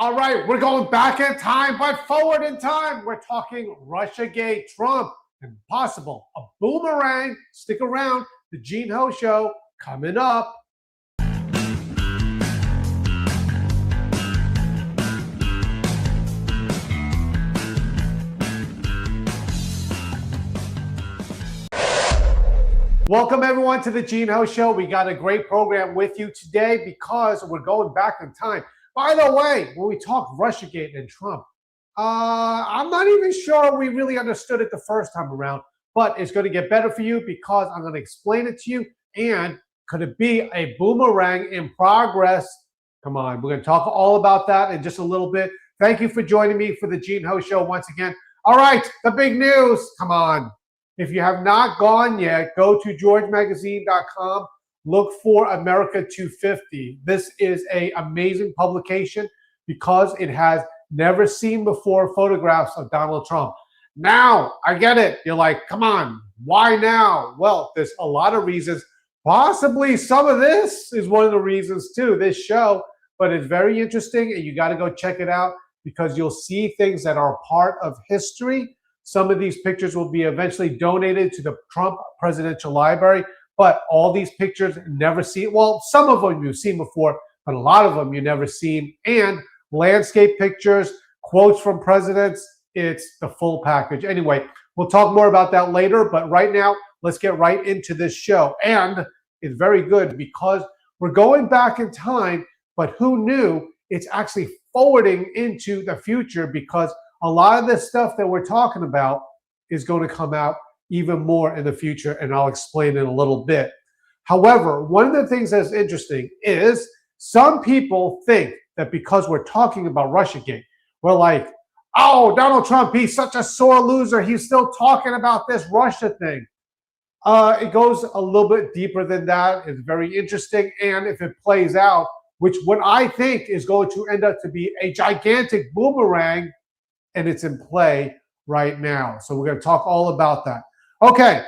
All right, we're going back in time, but forward in time. We're talking Russiagate, Trump, and possible a boomerang. Stick around. The Gene Ho Show coming up. Welcome, everyone, to the Gene Ho Show. We got a great program with you today because we're going back in time. By the way, when we talk Russiagate and Trump, I'm not even sure we really understood it the first time around, but it's going to get better for you because I'm going to explain it to you. And could it be a boomerang in progress? Come on, we're going to talk all about that in just a little bit. Thank you for joining me for the Gene Ho Show once again. All right, the big news. Come on. If you have not gone yet, go to georgemagazine.com. Look for America 250. This is an amazing publication because it has never seen before photographs of Donald Trump. Now, I get it. You're like, come on, why now? Well, there's a lot of reasons. Possibly some of this is one of the reasons too, this show, but it's very interesting and you got to go check it out because you'll see things that are part of history. Some of these pictures will be eventually donated to the Trump Presidential Library, but all these pictures never seen. Well, some of them you've seen before, but a lot of them you never seen. And landscape pictures, quotes from presidents, it's the full package. Anyway, we'll talk more about that later, but right now, let's get right into this show. And it's very good because we're going back in time, but who knew it's actually forwarding into the future because a lot of this stuff that we're talking about is going to come out even more in the future, and I'll explain in a little bit. However, one of the things that's interesting is some people think that because we're talking about Russiagate, we're like, oh, Donald Trump, he's such a sore loser. He's still talking about this Russia thing. It goes a little bit deeper than that. It's very interesting, and if it plays out, which what I think is going to end up to be a gigantic boomerang, and it's in play right now. So we're going to talk all about that. Okay,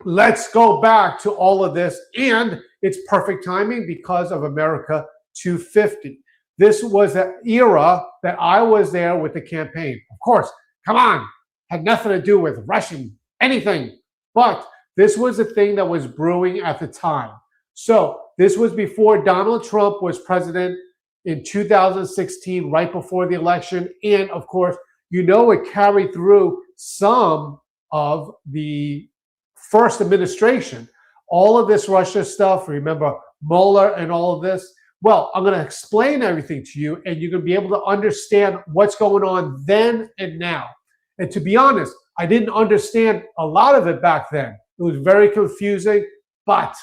let's go back to all of this. And it's perfect timing because of America 250. This was an era that I was there with the campaign. Of course, come on, had nothing to do with Russian, anything. But this was a thing that was brewing at the time. So this was before Donald Trump was president in 2016, right before the election. And of course, you know it carried through some of the first administration. All of this Russia stuff, remember Mueller and all of this? Well, I'm going to explain everything to you and you're going to be able to understand what's going on then and now. And to be honest, I didn't understand a lot of it back then. It was very confusing, but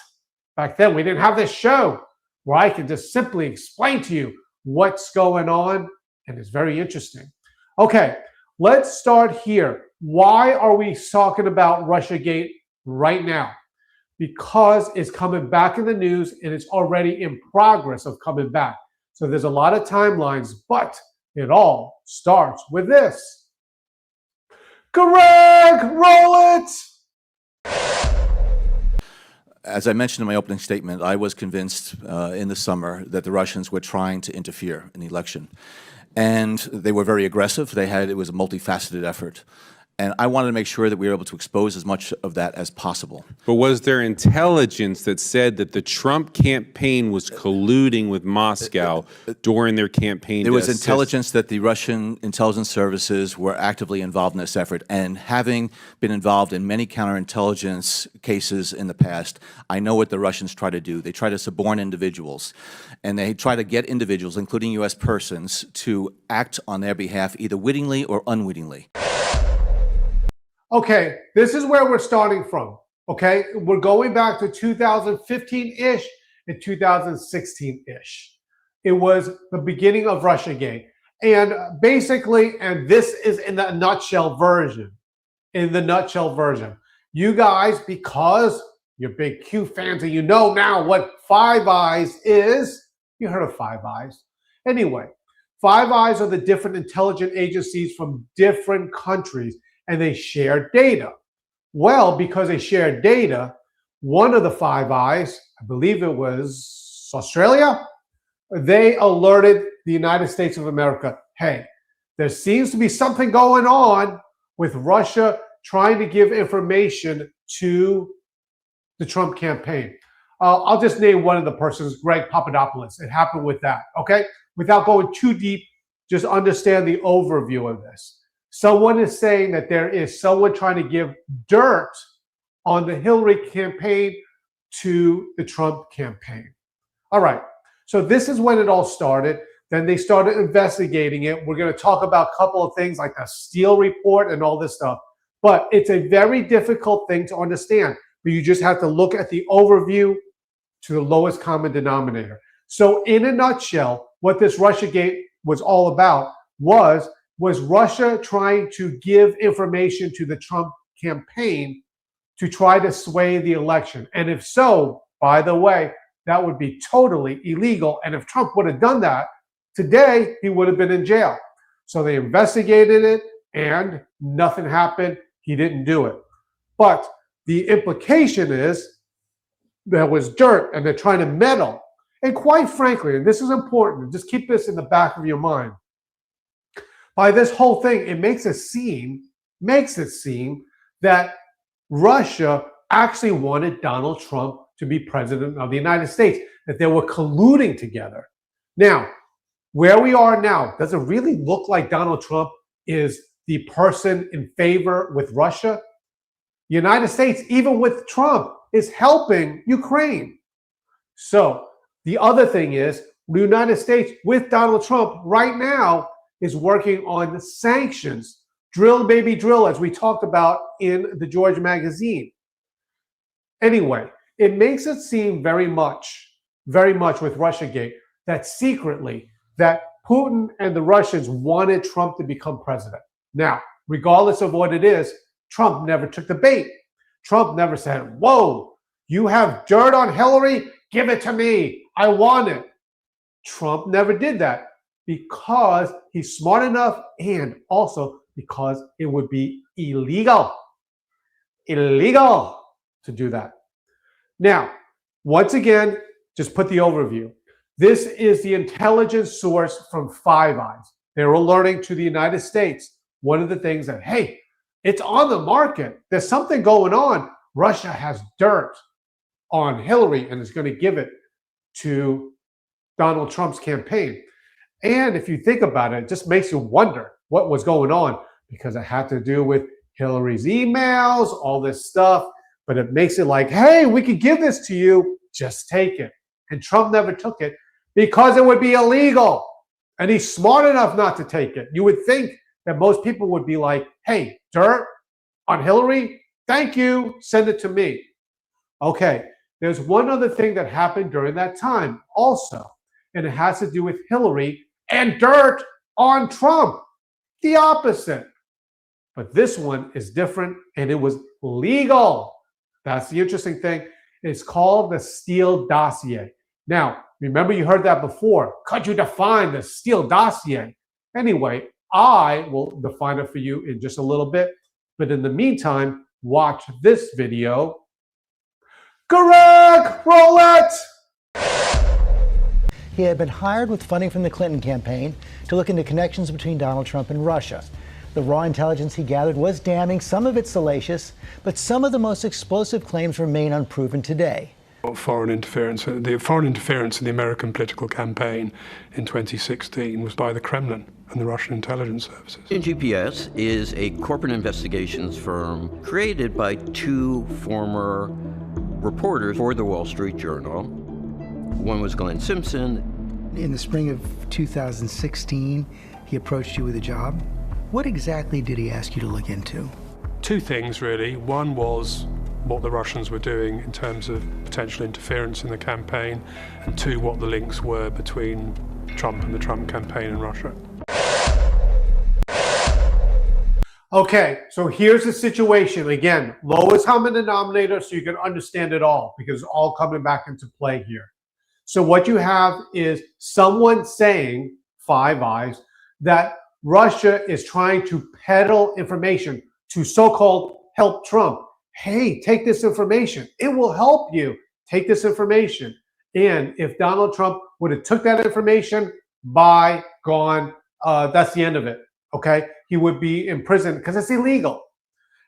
back then we didn't have this show where I can just simply explain to you what's going on, and it's very interesting. Okay, let's start here. Why are we talking about Russiagate right now? Because it's coming back in the news and it's already in progress of coming back. So there's a lot of timelines, but it all starts with this. Greg, roll it! As I mentioned in my opening statement, I was convinced in the summer that the Russians were trying to interfere in the election. And they were very aggressive. It was a multifaceted effort. And I wanted to make sure that we were able to expose as much of that as possible. But was there intelligence that said that the Trump campaign was colluding with Moscow during their campaign? There was intelligence that the Russian intelligence services were actively involved in this effort. And having been involved in many counterintelligence cases in the past, I know what the Russians try to do. They try to suborn individuals. And they try to get individuals, including U.S. persons, to act on their behalf either wittingly or unwittingly. Okay, this is where we're starting from, okay? We're going back to 2015-ish and 2016-ish. It was the beginning of Russiagate. And basically, and this is in the nutshell version, you guys, because you're big Q fans and you know now what Five Eyes is, you heard of Five Eyes. Anyway, Five Eyes are the different intelligence agencies from different countries, and they share data. Well, because they share data, one of the Five Eyes, I believe it was Australia, they alerted the United States of America, hey, there seems to be something going on with Russia trying to give information to the Trump campaign. I'll just name one of the persons, Greg Papadopoulos. It happened with that, okay? Without going too deep, just understand the overview of this. Someone is saying that there is someone trying to give dirt on the Hillary campaign to the Trump campaign. All right, so this is when it all started. Then they started investigating it. We're going to talk about a couple of things like the Steele report and all this stuff. But it's a very difficult thing to understand. But you just have to look at the overview to the lowest common denominator. So in a nutshell, what this Russiagate was all about was Russia trying to give information to the Trump campaign to try to sway the election. And if so, by the way, that would be totally illegal. And if Trump would have done that, today he would have been in jail. So they investigated it and nothing happened. He didn't do it. But the implication is there was dirt and they're trying to meddle. And quite frankly, and this is important, just keep this in the back of your mind. By this whole thing, it makes it seem that Russia actually wanted Donald Trump to be president of the United States, that they were colluding together. Now, where we are now, does it really look like Donald Trump is the person in favor with Russia? The United States, even with Trump, is helping Ukraine. So the other thing is, the United States with Donald Trump right now is working on sanctions. Drill, baby, drill, as we talked about in the George magazine. Anyway, it makes it seem very much with Russiagate that secretly that Putin and the Russians wanted Trump to become president. Now, regardless of what it is, Trump never took the bait. Trump never said, whoa, you have dirt on Hillary? Give it to me. I want it. Trump never did that because he's smart enough and also because it would be illegal to do that. Now, once again, just put the overview. This is the intelligence source from Five Eyes. They're alerting to the United States. One of the things that, hey, it's on the market. There's something going on. Russia has dirt on Hillary and is going to give it to Donald Trump's campaign. And if you think about it, it just makes you wonder what was going on because it had to do with Hillary's emails, all this stuff. But it makes it like, hey, we could give this to you. Just take it. And Trump never took it because it would be illegal. And he's smart enough not to take it. You would think that most people would be like, hey, dirt on Hillary? Thank you. Send it to me. Okay, there's one other thing that happened during that time also, and it has to do with Hillary and dirt on Trump. The opposite. But this one is different, and it was legal. That's the interesting thing. It's called the Steele dossier. Now, remember you heard that before. Could you define the Steele dossier? Anyway, I will define it for you in just a little bit. But in the meantime, watch this video. Correct! Roll it! He had been hired with funding from the Clinton campaign to look into connections between Donald Trump and Russia. The raw intelligence he gathered was damning, some of it salacious, but some of the most explosive claims remain unproven today. Foreign interference, the foreign interference in the American political campaign in 2016 was by the Kremlin and the Russian intelligence services. GPS is a corporate investigations firm created by two former reporters for the Wall Street Journal. One was Glenn Simpson. In the spring of 2016, he approached you with a job. What exactly did he ask you to look into? Two things, really. One was what the Russians were doing in terms of potential interference in the campaign, and two, what the links were between Trump and the Trump campaign in Russia. Okay, so here's the situation. Again, lowest common denominator so you can understand it all because it's all coming back into play here. So what you have is someone saying, Five Eyes, that Russia is trying to peddle information to so-called help Trump. Hey, take this information. It will help you. Take this information. And if Donald Trump would have took that information, bye, gone. That's the end of it. Okay, he would be in prison because it's illegal.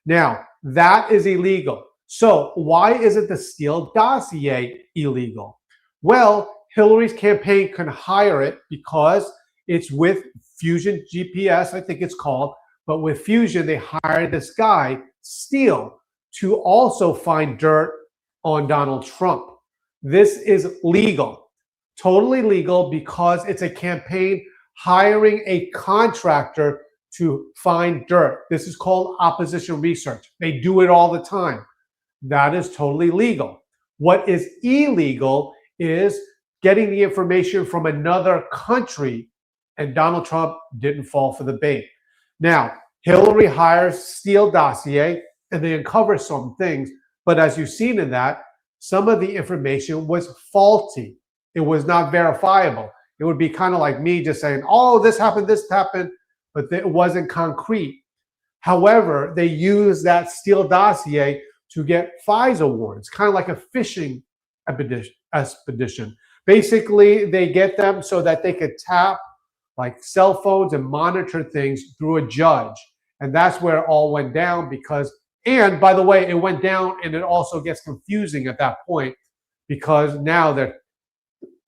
Now, that is illegal. So why isn't the Steele dossier illegal? Well, Hillary's campaign can hire it because it's with Fusion GPS, I think it's called. But with Fusion, they hired this guy, Steele, to also find dirt on Donald Trump. This is legal, totally legal, because it's a campaign hiring a contractor to find dirt. This is called opposition research. They do it all the time. That is totally legal. What is illegal is getting the information from another country, and Donald Trump didn't fall for the bait. Now, Hillary hires Steele dossier, and they uncover some things, but as you've seen in that, some of the information was faulty. It was not verifiable. It would be kind of like me just saying, oh, this happened, but it wasn't concrete. However, they used that Steele dossier to get FISA warrants, kind of like a fishing expedition. Basically, they get them so that they could tap like cell phones and monitor things through a judge. And that's where it all went down because, and by the way, it went down and it also gets confusing at that point because now they're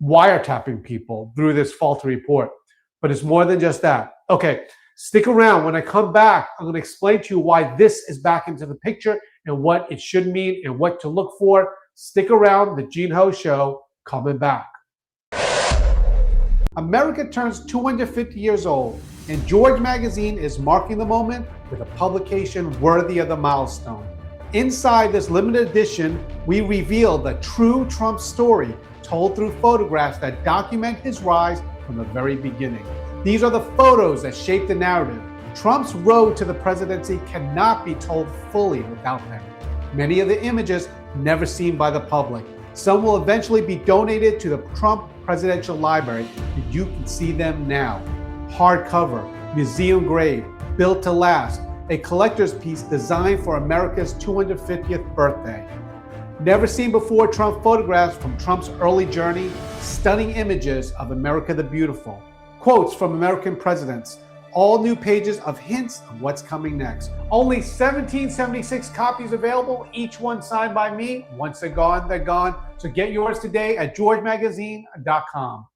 wiretapping people through this faulty report. But it's more than just that. Okay, stick around. When I come back, I'm going to explain to you why this is back into the picture and what it should mean and what to look for. Stick around. The Gene Ho Show coming back. America turns 250 years old, and George Magazine is marking the moment with a publication worthy of the milestone. Inside this limited edition, we reveal the true Trump story told through photographs that document his rise from the very beginning. These are the photos that shape the narrative. Trump's road to the presidency cannot be told fully without them. Many of the images never seen by the public. Some will eventually be donated to the Trump Presidential Library, and you can see them now. Hardcover, museum grade, built to last, a collector's piece designed for America's 250th birthday. Never seen before Trump photographs from Trump's early journey, stunning images of America the Beautiful, quotes from American presidents, all new pages of hints of what's coming next. Only 1776 copies available, each one signed by me. Once they're gone, they're gone. So get yours today at georgemagazine.com.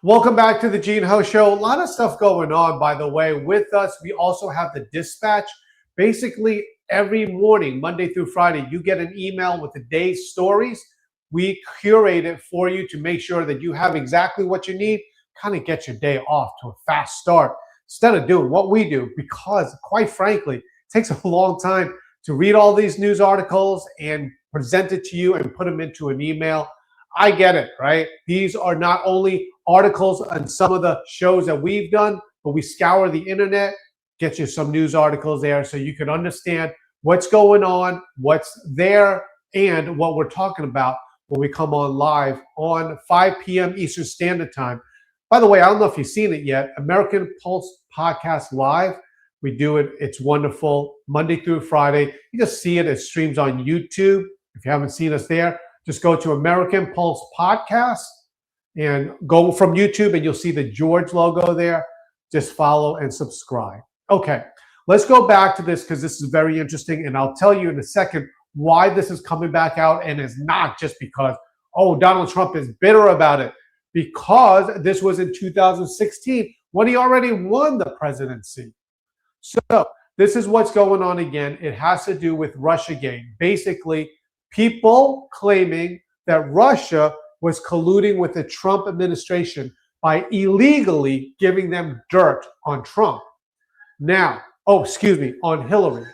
Welcome back to the Gene Ho Show. A lot of stuff going on, by the way. With us, we also have the Dispatch. Basically, every morning, Monday through Friday, you get an email with the day's stories. We curate it for you to make sure that you have exactly what you need, kind of get your day off to a fast start instead of doing what we do, because quite frankly, it takes a long time to read all these news articles and present it to you and put them into an email. I get it, right? These are not only articles on some of the shows that we've done, but we scour the internet, get you some news articles there so you can understand what's going on, what's there, and what we're talking about when we come on live on 5 p.m. Eastern Standard Time. By the way, I don't know if you've seen it yet, American Pulse Podcast Live. We do it. It's wonderful. Monday through Friday. You just see it. It streams on YouTube. If you haven't seen us there, just go to American Pulse Podcast and go from YouTube and you'll see the George logo there. Just follow and subscribe. Okay, let's go back to this because this is very interesting. And I'll tell you in a second why this is coming back out, and it's not just because, oh, Donald Trump is bitter about it, because this was in 2016 when he already won the presidency. So this is what's going on again. It has to do with Russiagate. Basically, people claiming that Russia was colluding with the Trump administration by illegally giving them dirt on Trump. Now, on Hillary.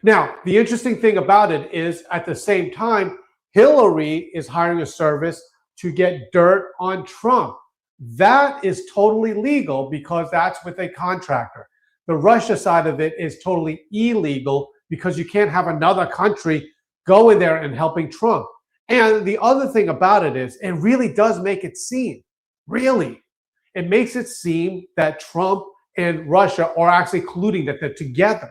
Now, the interesting thing about it is at the same time, Hillary is hiring a service to get dirt on Trump. That is totally legal because that's with a contractor. The Russia side of it is totally illegal because you can't have another country go in there and helping Trump. And the other thing about it is it really does make it seem, it makes it seem that Trump and Russia are actually colluding, that they're together.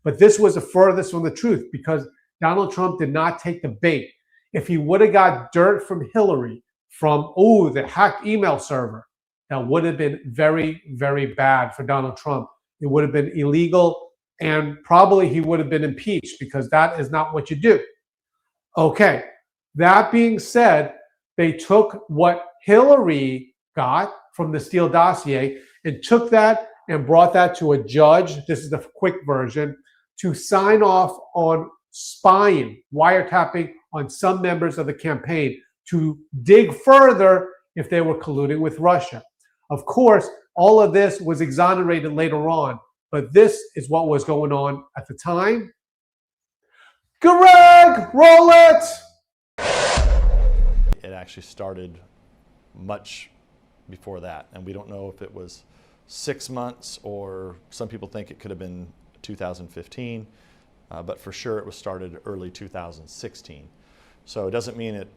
But this was the furthest from the truth because Donald Trump did not take the bait. If he would have got dirt from Hillary from, the hacked email server. That would have been very, very bad for Donald Trump. It would have been illegal, and probably he would have been impeached, because that is not what you do. Okay, that being said, they took what Hillary got from the Steele dossier and took that and brought that to a judge. This is the quick version, to sign off on spying, wiretapping on some members of the campaign to dig further if they were colluding with Russia. Of course, all of this was exonerated later on, but this is what was going on at the time. Greg, roll it! It actually started much before that, and we don't know if it was 6 months, or some people think it could have been 2015, but for sure it was started early 2016. So it doesn't mean it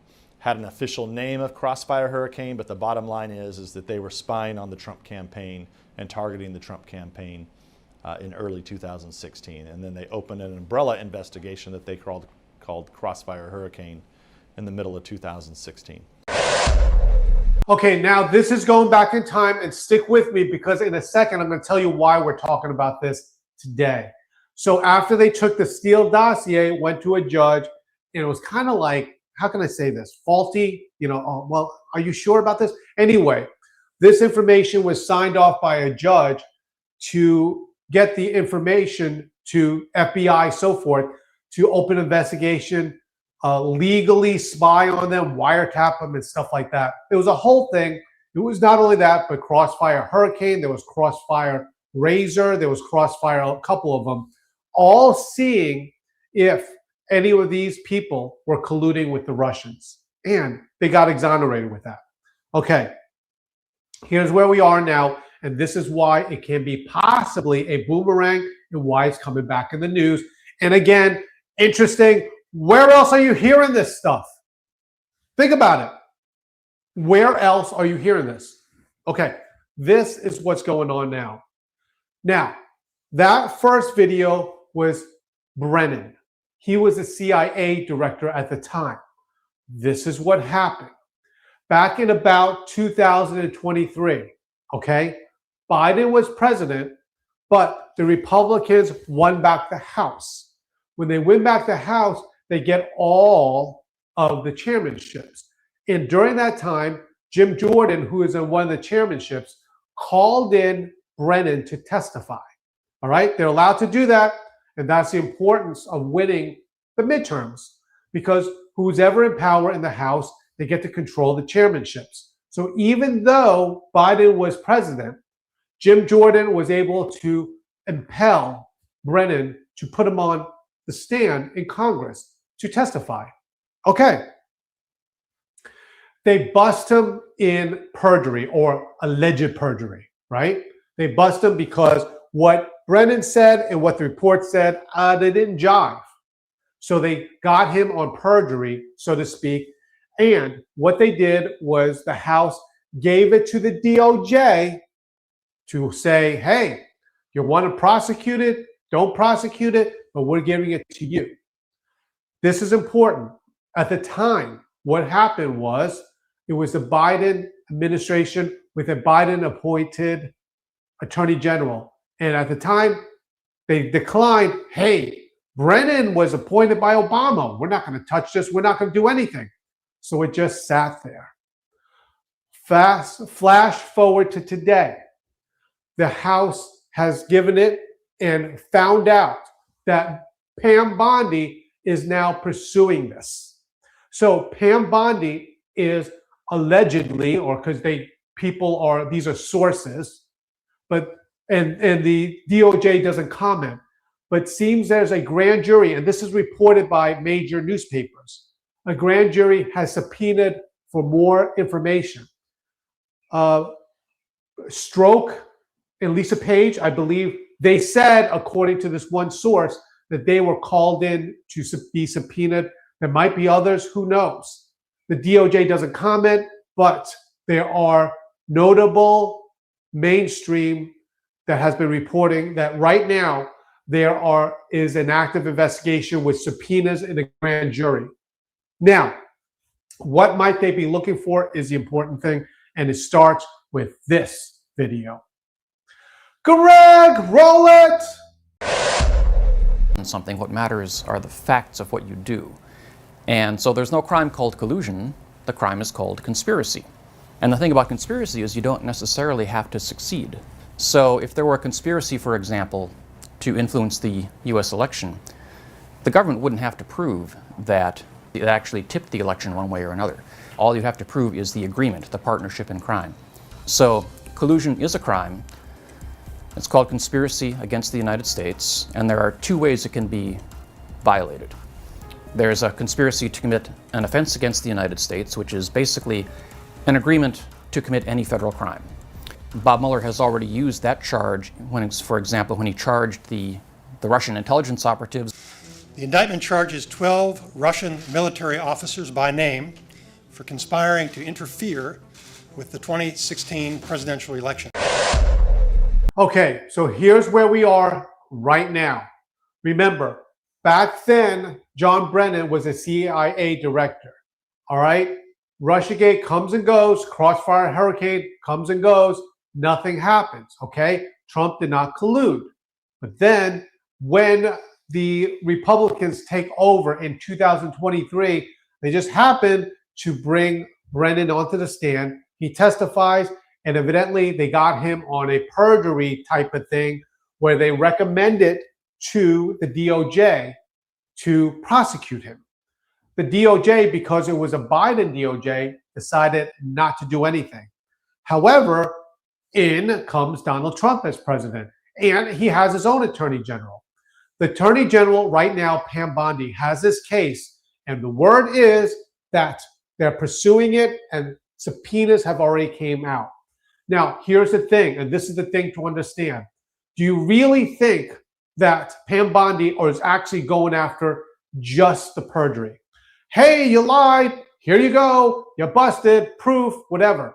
had an official name of Crossfire Hurricane, but the bottom line is that they were spying on the Trump campaign and targeting the Trump campaign in early 2016. And then they opened an umbrella investigation that they called Crossfire Hurricane in the middle of 2016. Okay, now this is going back in time, and stick with me, because in a second I'm going to tell you why we're talking about this today. So after they took the Steele dossier, went to a judge, and it was kind of like, how can I say this? Faulty, well, are you sure about this? Anyway, this information was signed off by a judge to get the information to FBI, so forth, to open investigation, legally spy on them, wiretap them, and stuff like that. It was a whole thing. It was not only that, but Crossfire Hurricane, there was Crossfire Razor, there was Crossfire, a couple of them, all seeing if any of these people were colluding with the Russians. And they got exonerated with that. Okay, here's where we are now, and this is why it can be possibly a boomerang and why it's coming back in the news. And again, interesting, where else are you hearing this stuff? Think about it. Where else are you hearing this? Okay, this is what's going on now. Now, that first video was Brennan. He was the CIA director at the time. This is what happened. Back in about 2023, okay, Biden was president, but the Republicans won back the House. When they win back the House, they get all of the chairmanships. And during that time, Jim Jordan, who is in one of the chairmanships, called in Brennan to testify. All right, they're allowed to do that. And that's the importance of winning the midterms, because who's ever in power in the House, they get to control the chairmanships. So even though Biden was president, Jim Jordan was able to impel Brennan to put him on the stand in Congress to testify. Okay. They bust him in perjury, or alleged perjury, right? They bust him because what Brennan said and what the report said, they didn't jive. So they got him on perjury, so to speak. And what they did was the House gave it to the DOJ to say, hey, you want to prosecute it? Don't prosecute it, but we're giving it to you. This is important. At the time, what happened was it was the Biden administration with a Biden-appointed attorney general. And at the time, they declined, hey, Brennan was appointed by Obama. We're not going to touch this. We're not going to do anything. So it just sat there. Flash forward to today. The House has given it and found out that Pam Bondi is now pursuing this. So Pam Bondi is allegedly, or because these are sources, but and the DOJ doesn't comment, but seems there's a grand jury, and this is reported by major newspapers. A grand jury has subpoenaed for more information. Stroke and Lisa Page, I believe, they said, according to this one source, that they were called in to be subpoenaed. There might be others, who knows? The DOJ doesn't comment, but there are notable mainstream that has been reporting that right now there is an active investigation with subpoenas in a grand jury. Now, What might they be looking for is the important thing, and it starts with this video. Greg, roll it! Something. What matters are the facts of what you do. And so there's no crime called collusion. The crime is called conspiracy. And the thing about conspiracy is you don't necessarily have to succeed. So if there were a conspiracy, for example, to influence the US election, the government wouldn't have to prove that it actually tipped the election one way or another. All you have to prove is the agreement, the partnership in crime. So collusion is a crime. It's called conspiracy against the United States, and there are two ways it can be violated. There's a conspiracy to commit an offense against the United States, which is basically an agreement to commit any federal crime. Bob Mueller has already used that charge when, for example, when he charged the Russian intelligence operatives. The indictment charges 12 Russian military officers by name for conspiring to interfere with the 2016 presidential election. Okay, so here's where we are right now. Remember, back then, John Brennan was a CIA director. All right? Russiagate comes and goes, Crossfire Hurricane comes and goes, nothing happens. Okay? Trump did not collude. But then, when the Republicans take over in 2023, they just happened to bring Brennan onto the stand. He testifies, and evidently they got him on a perjury type of thing where they recommended to the DOJ to prosecute him. The DOJ, because it was a Biden DOJ, decided not to do anything. However, in comes Donald Trump as president, and he has his own attorney general. The attorney general right now, Pam Bondi, has this case, and the word is that they're pursuing it, and subpoenas have already came out. Now, here's the thing, and this is the thing to understand. Do you really think that Pam Bondi is actually going after just the perjury? Hey, you lied. Here you go. You're busted. Proof, whatever.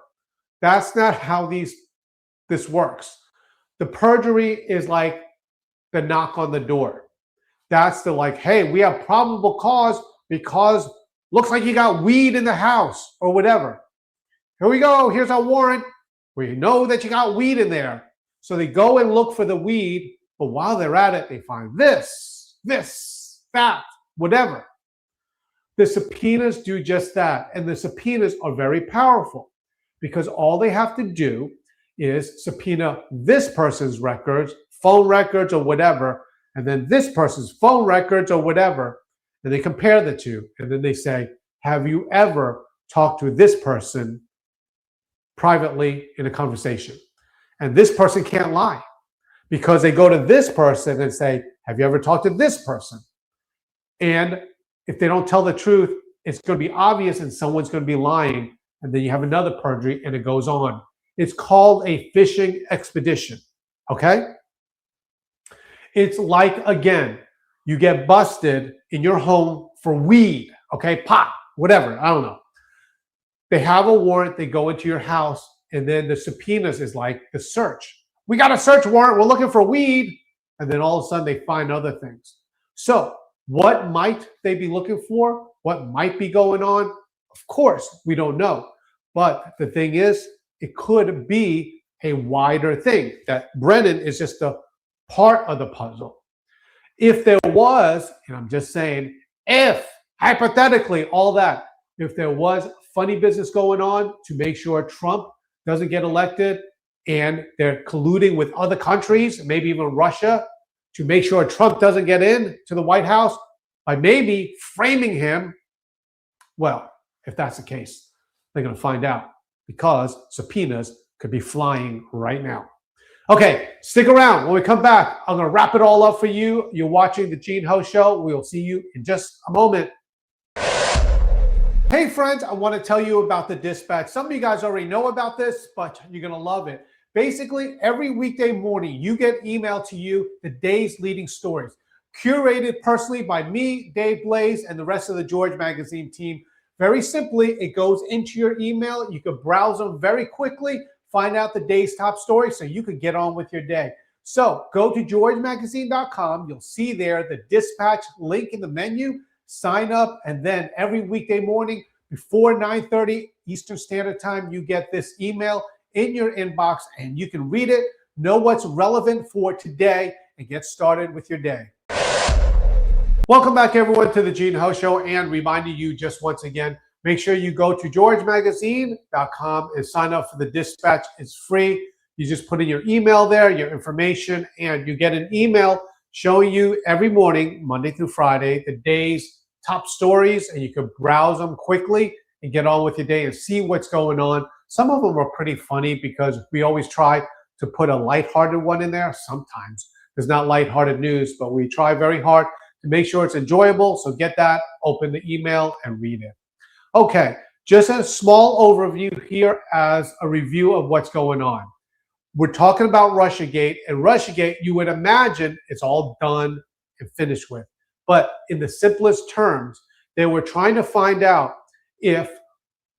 That's not how this works. The perjury is like the knock on the door. That's the like, hey, we have probable cause because looks like you got weed in the house or whatever. Here we go. Here's our warrant. We know that you got weed in there. So they go and look for the weed, but while they're at it, they find this, that, whatever. The subpoenas do just that. And the subpoenas are very powerful because all they have to do is subpoena this person's records, phone records or whatever, and then this person's phone records or whatever, and they compare the two. And then they say, have you ever talked to this person privately in a conversation? And this person can't lie because they go to this person and say, have you ever talked to this person? And if they don't tell the truth, it's going to be obvious and someone's going to be lying. And then you have another perjury and it goes on. It's called a fishing expedition. Okay? It's like, again, you get busted in your home for weed. Okay? Pot, whatever. I don't know. They have a warrant, they go into your house, and then the subpoenas is like the search. We got a search warrant, we're looking for weed, and then all of a sudden they find other things. So what might they be looking for? What might be going on? Of course, we don't know. But the thing is, it could be a wider thing, that Brennan is just a part of the puzzle. If there was, and I'm just saying, if, hypothetically, all that, if there was funny business going on to make sure Trump doesn't get elected and they're colluding with other countries, maybe even Russia, to make sure Trump doesn't get in to the White House by maybe framing him, well, if that's the case, they're going to find out because subpoenas could be flying right now. Okay, stick around. When we come back, I'm going to wrap it all up for you. You're watching The Gene Ho Show. We'll see you in just a moment. Hey friends, I want to tell you about the Dispatch. Some of you guys already know about this, but you're going to love it. Basically, every weekday morning, you get emailed to you the day's leading stories, curated personally by me, Dave Blaze, and the rest of the George Magazine team. Very simply, it goes into your email. You can browse them very quickly, find out the day's top stories so you can get on with your day. So go to georgemagazine.com. You'll see there the Dispatch link in the menu. Sign up, and then every weekday morning before 9:30 Eastern Standard Time, you get this email in your inbox and you can read it, know what's relevant for today, and get started with your day. Welcome back, everyone, to the Gene Ho Show, and reminding you just once again, make sure you go to georgemagazine.com and sign up for the Dispatch. It's free. You just put in your email there, your information, and you get an email showing you every morning, Monday through Friday, the day's top stories, and you can browse them quickly and get on with your day and see what's going on. Some of them are pretty funny because we always try to put a lighthearted one in there. Sometimes there's not lighthearted news, but we try very hard to make sure it's enjoyable. So get that, open the email, and read it. Okay, just a small overview here as a review of what's going on. We're talking about Russiagate, and Russiagate, you would imagine it's all done and finished with. But in the simplest terms, they were trying to find out if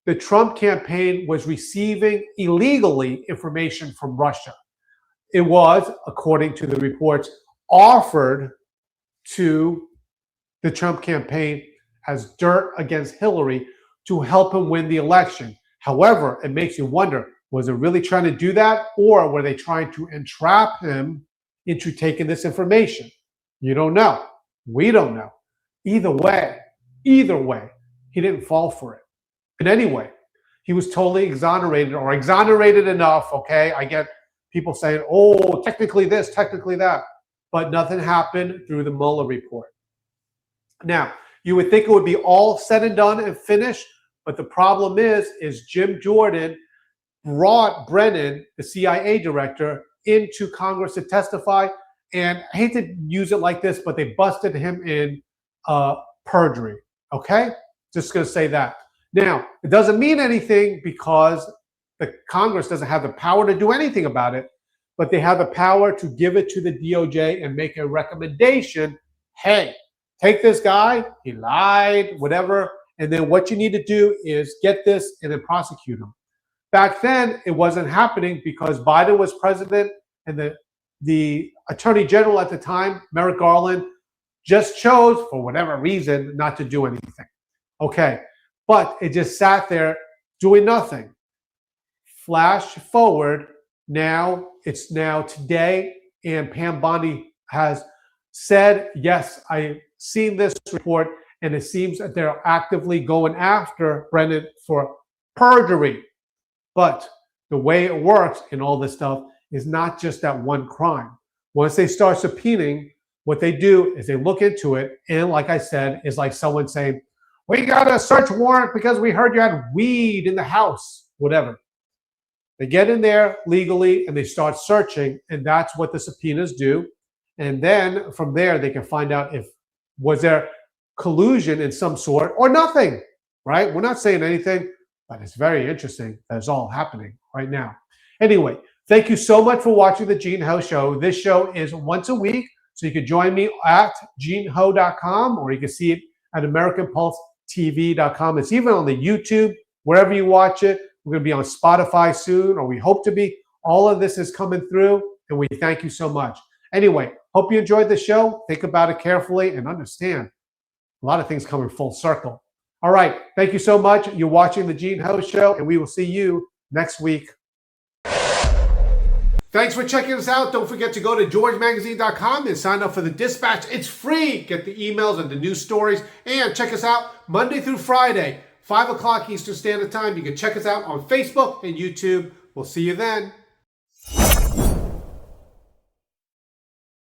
the Trump campaign was receiving illegally information from Russia. It was, according to the reports, offered to the Trump campaign as dirt against Hillary to help him win the election. However, it makes you wonder, was it really trying to do that, or were they trying to entrap him into taking this information? You don't know. We don't know. Either way, he didn't fall for it. But anyway, he was totally exonerated, or exonerated enough, okay? I get people saying, oh, technically this, technically that. But nothing happened through the Mueller report. Now, you would think it would be all said and done and finished, but the problem is Jim Jordan brought Brennan, the CIA director, into Congress to testify. And I hate to use it like this, but they busted him in perjury. Okay? Just going to say that. Now, it doesn't mean anything because the Congress doesn't have the power to do anything about it, but they have the power to give it to the DOJ and make a recommendation. Hey, take this guy, he lied, whatever, and then what you need to do is get this and then prosecute him. Back then, it wasn't happening because Biden was president and the Attorney General at the time, Merrick Garland, just chose, for whatever reason, not to do anything. Okay, but it just sat there doing nothing. Flash forward, it's now today, and Pam Bondi has said, yes, I've seen this report, and it seems that they're actively going after Brennan for perjury. But the way it works in all this stuff is not just that one crime. Once they start subpoenaing, what they do is they look into it, and like I said, it's like someone saying, we got a search warrant because we heard you had weed in the house, whatever. They get in there legally and they start searching, and that's what the subpoenas do. And then from there, they can find out if was there collusion in some sort or nothing, right? We're not saying anything, but it's very interesting that it's all happening right now. Anyway, thank you so much for watching the Gene Ho Show. This show is once a week, so you can join me at geneho.com, or you can see it at AmericanPulseTV.com. It's even on the YouTube, wherever you watch it. We're going to be on Spotify soon, or we hope to be. All of this is coming through, and we thank you so much. Anyway, hope you enjoyed the show. Think about it carefully and understand a lot of things coming full circle. All right. Thank you so much. You're watching the Gene Ho Show, and we will see you next week. Thanks for checking us out. Don't forget to go to georgemagazine.com and sign up for the Dispatch. It's free. Get the emails and the news stories. And check us out Monday through Friday, 5 o'clock Eastern Standard Time. You can check us out on Facebook and YouTube. We'll see you then.